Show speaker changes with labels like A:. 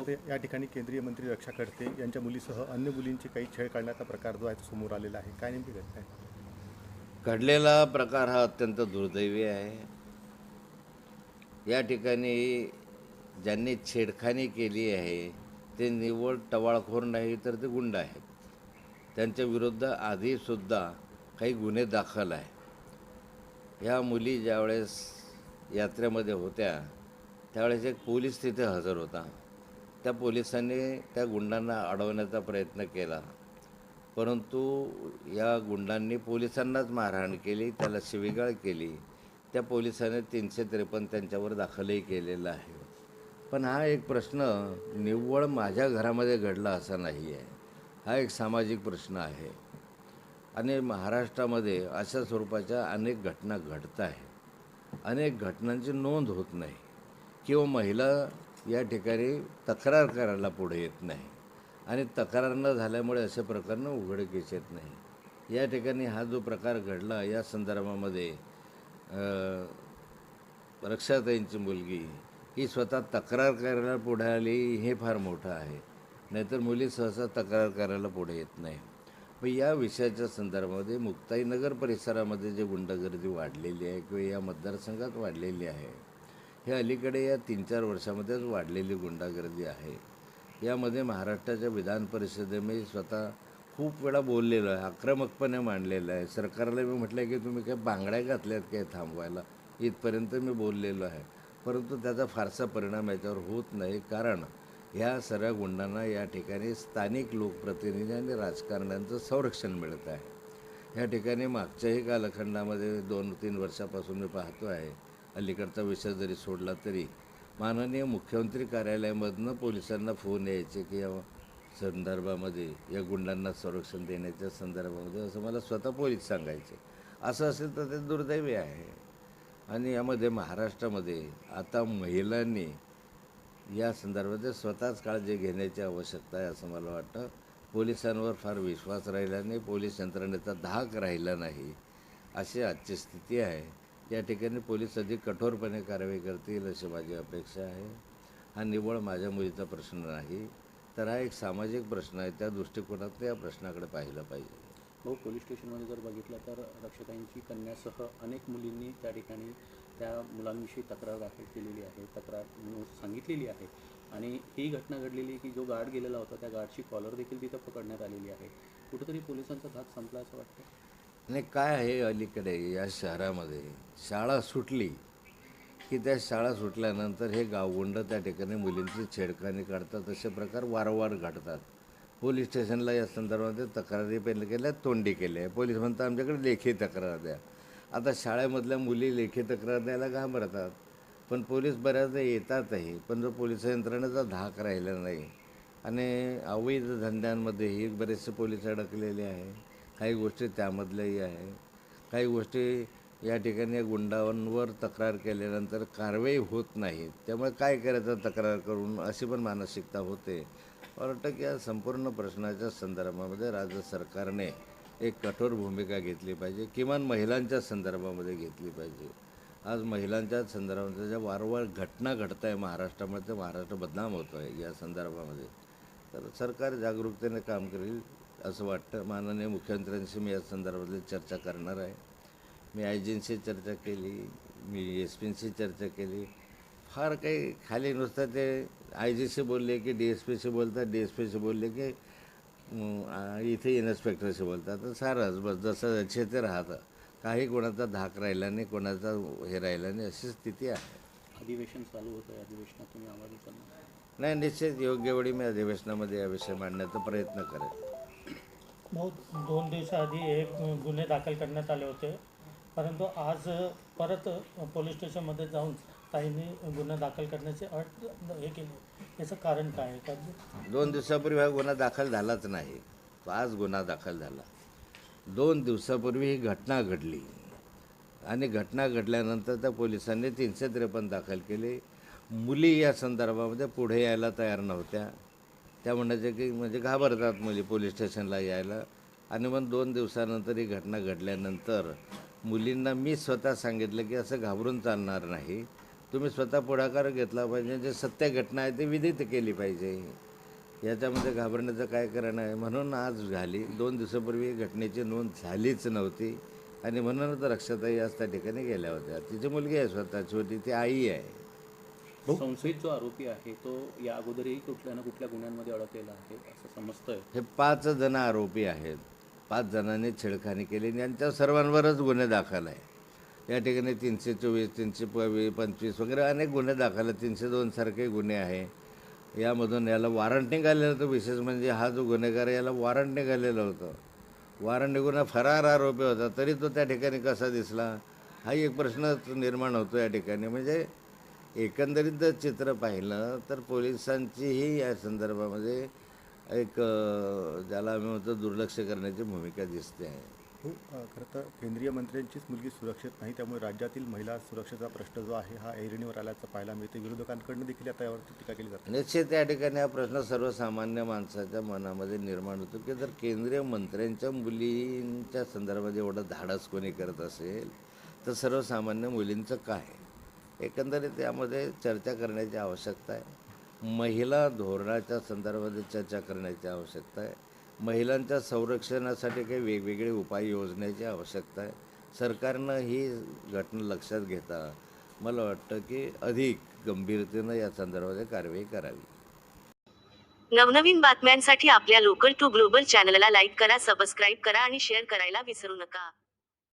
A: तर या ठिकाणी केंद्रीय मंत्री रक्षा खडसे यांच्या मुलीसह अन्य मुलींची काही छळ करण्याचा प्रकार जो आहे तो समोर आलेला आहे. काय नेमकी घटना आहे?
B: घडलेला प्रकार हा अत्यंत दुर्दैवी आहे. या ठिकाणी ज्यांनी छेडखानी केली आहे ते निव्वळ टवाळखोर नाही तर ते गुंड आहेत. त्यांच्या विरुद्ध आधीसुद्धा काही गुन्हे दाखल आहे. ह्या मुली ज्यावेळेस यात्रेमध्ये होत्या त्यावेळेस एक पोलीस तिथे हजर होता. त्या पोलिसांनी त्या गुंडांना अडवण्याचा प्रयत्न केला, परंतु या गुंडांनी पोलिसांनाच मारहाण केली, त्याला शिवीगाळ केली. त्या पोलिसांनी 353 त्यांच्यावर दाखलही केलेला आहे. पण हा एक प्रश्न निव्वळ माझ्या घरामध्ये घडला असा नाही आहे. हा एक सामाजिक प्रश्न आहे आणि महाराष्ट्रामध्ये अशा स्वरूपाच्या अनेक घटना घडत आहेत. अनेक घटनांची नोंद होत नाही किंवा महिला या ठिकाणी तक्रार करायला पुढे येत नाही आणि तक्रार न झाल्यामुळे असे प्रकरण उघडकीस येत नाही. या ठिकाणी हा जो प्रकार घडला या संदर्भामध्ये रक्षाताईंची मुलगी ही स्वतः तक्रार करायला पुढे आली हे फार मोठं आहे. नाहीतर मुली सहसा तक्रार करायला पुढे येत नाही. मग या विषयाच्या संदर्भामध्ये मुक्ताईनगर परिसरामध्ये जे गुंडगर्दी वाढलेली आहे किंवा या मतदारसंघात वाढलेली आहे, हे अलीकडे या 3-4 वर्षामध्येच वाढलेली गुंडागर्दी आहे. यामध्ये महाराष्ट्राच्या विधान परिषदेमध्ये स्वतः खूप वेळा बोललेलो आहे, आक्रमकपणे मांडलेलं आहे. सरकारला मी म्हटलं की तुम्ही काय बांगड्या घातल्यात काय थांबवायला, इथपर्यंत मी बोललेलो आहे. परंतु त्याचा फारसा परिणाम याच्यावर होत नाही, कारण ह्या सर्व गुंडांना या ठिकाणी स्थानिक लोकप्रतिनिधी आणि राजकारण्यांचं संरक्षण मिळत आहे. ह्या ठिकाणी मागच्याही कालखंडामध्ये 2-3 वर्षापासून मी पाहतो आहे, अलीकडचा विषय जरी सोडला तरी माननीय मुख्यमंत्री कार्यालयामधनं पोलिसांना फोन यायचे की या संदर्भामध्ये या गुंडांना संरक्षण देण्याच्या संदर्भामध्ये, असं मला स्वतः पोलीस सांगायचे. असं असेल तर ते दुर्दैवी आहे. आणि यामध्ये महाराष्ट्रामध्ये आता महिलांनी या संदर्भात स्वतःच काळजी घेण्याची आवश्यकता आहे असं मला वाटतं. पोलिसांवर फार विश्वास राहिला नाही, पोलीस यंत्रणेचा धाक राहिला नाही, अशी आजची स्थिती आहे. या ठिकाणी पोलीस अधिक कठोरपणे कारवाई करतील अशी माझी अपेक्षा आहे. हा निव्वळ माझ्या मुलीचा प्रश्न नाही, तर हा एक सामाजिक प्रश्न आहे. त्या दृष्टिकोनात या प्रश्नाकडे पाहिलं पाहिजे.
C: पोलीस स्टेशनमध्ये जर बघितलं तर रक्षाताईंची कन्यासह अनेक मुलींनी त्या ठिकाणी त्या मुलांविषयी तक्रार दाखल केलेली आहे, तक्रार सांगितलेली आहे. आणि ही घटना घडलेली की जो गार्ड गेलेला होता त्या गार्डची कॉलर देखील तिथं पकडण्यात आलेली आहे. कुठेतरी पोलिसांचा धाक संपला असं वाटतं.
B: आणि काय आहे, अलीकडे या शहरामध्ये शाळा सुटली की त्या शाळा सुटल्यानंतर हे गावगुंड त्या ठिकाणी मुलींची छेडखानी काढतात. असे प्रकार वारंवार घडतात. पोलीस स्टेशनला या संदर्भामध्ये तक्रारी पहिले केल्या, तोंडी केली आहे. पोलीस म्हणतात आमच्याकडे लेखी तक्रार द्या. आता शाळेमधल्या मुली लेखी तक्रार द्यायला घाबरतात, पण पोलीस बऱ्याचदा येतातही. पण जो पोलीस यंत्रणेचा धाक राहिला नाही आणि अवैध धंद्यांमध्येही बरेचसे पोलीस अडकलेले आहे. काही गोष्टी त्यामधल्याही आहे. काही गोष्टी या ठिकाणी गुंडांवर तक्रार केल्यानंतर कारवाई होत नाही, त्यामुळे काय करायचं तक्रार करून, अशी पण मानसिकता होते. मला वाटतं की या संपूर्ण प्रश्नाच्या संदर्भामध्ये राज्य सरकारने एक कठोर भूमिका घेतली पाहिजे, किमान महिलांच्या संदर्भामध्ये घेतली पाहिजे. आज महिलांच्या संदर्भामध्ये ज्या वारंवार घटना घडत आहे महाराष्ट्रामध्ये, महाराष्ट्र बदनाम होतो आहे या संदर्भामध्ये, तर सरकार जागरूकतेने काम करेल असं वाटतं. माननीय मुख्यमंत्र्यांशी मी या संदर्भातली चर्चा करणार आहे. मी आयजींशी चर्चा केली, मी SP-शी चर्चा केली. फार काही खाली नुसतं ते आयजीशी बोलले की DSP-शी बोलतात, DSP-शी बोलले की इथे इन्स्पेक्टरशी बोलतात. तर सारंच बस जसं ते राहतं. काही कोणाचा धाक राहिला नाही, कोणाचा हे राहिला नाही, अशी स्थिती आहे.
C: अधिवेशन चालू होतं, अधिवेशनात तुम्ही आवाज उचलणार?
B: नाही, निश्चित योग्य वेळी मी अधिवेशनामध्ये या विषय मांडण्याचा प्रयत्न करेन.
D: बहुत 2 दिवसाआधी एक गुन्हे दाखल करण्यात आले होते, परंतु आज परत पोलीस स्टेशनमध्ये जाऊन ताईंनी गुन्हा दाखल करण्याची अट हे केली. याचं कारण काय आहे का?
B: 2 दिवसापूर्वी हा गुन्हा दाखल झालाच नाही, आज गुन्हा दाखल झाला. 2 दिवसापूर्वी ही घटना घडली आणि घटना घडल्यानंतर त्या पोलिसांनी 353 दाखल केले. मुली या संदर्भामध्ये पुढे यायला तयार नव्हत्या. त्या म्हणायच्या की म्हणजे घाबरतात मुली पोलीस स्टेशनला यायला. आणि मग 2 दिवसानंतर ही घटना घडल्यानंतर मुलींना मी स्वतः सांगितलं की असं घाबरून चालणार नाही, तुम्ही स्वतः पुढाकार घेतला पाहिजे, जे सत्य घटना आहे ती विदित केली पाहिजे. याच्यामध्ये घाबरण्याचं काय कारण आहे? म्हणून आज झाली, 2 दिवसापूर्वी घटनेची नोंद झालीच नव्हती आणि म्हणूनच रक्षाताई आज त्या ठिकाणी गेल्या होत्या. तिची मुलगी आहे स्वतःची होती, ती आई आहे.
C: संशयित जो आरोपी आहे तो या अगोदरही कुठल्या ना कुठल्या गुन्ह्यांमध्ये अडकलेला आहे असं समजतंय.
B: हे 5 जण आरोपी आहेत. 5 जणांनी छेडखानी केली आणि यांच्या सर्वांवरच गुन्हे दाखल आहे. या ठिकाणी 324, 325 वगैरे अनेक गुन्हे दाखल आहेत. 302 सारखे गुन्हे आहे. यामधून याला वॉरंट निघालेलं होतं. विशेष म्हणजे हा जो गुन्हेगार आहे याला वॉरंट निघालेलं होतं. वॉरंट निघून फरार आरोपी होता, तरी तो त्या ठिकाणी कसा दिसला, हाही एक प्रश्न निर्माण होतो या ठिकाणी. म्हणजे एकंदरीत जर चित्र पाहिलं तर पोलिसांचीही या संदर्भामध्ये एक ज्याला आम्ही म्हणतो दुर्लक्ष करण्याची भूमिका दिसते आहे.
A: हो, खरं तर केंद्रीय मंत्र्यांचीच मुलगी सुरक्षित नाही, त्यामुळे राज्यातील महिला सुरक्षेचा प्रश्न जो आहे हा ऐरणीवर आल्याचं पाहायला मिळते. विरोधकांकडून देखील आता यावरती टीका केली जाते.
B: निश्चित या ठिकाणी हा प्रश्न सर्वसामान्य माणसाच्या मनामध्ये निर्माण होतो की जर केंद्रीय मंत्र्यांच्या मुलींच्या संदर्भात एवढं धाडस कोणी करत असेल तर सर्वसामान्य मुलींचं काय? एकंदरीत यामध्ये चर्चा करण्याची आवश्यकता आहे. महिला धोरणाच्या संदर्भात चर्चा करण्याची आवश्यकता आहे. महिलांच्या संरक्षणासाठी काही वेगवेगळे उपाय योजण्याची आवश्यकता आहे. सरकारनं ही घटना लक्षात घेता मला वाटतं की अधिक गंभीरतेनं या संदर्भात कारवाई करावी.
E: नवनवीन बातम्यांसाठी आपल्या लोकल टू ग्लोबल चॅनलला लाईक करा, सबस्क्राईब करा आणि शेअर करायला विसरू नका.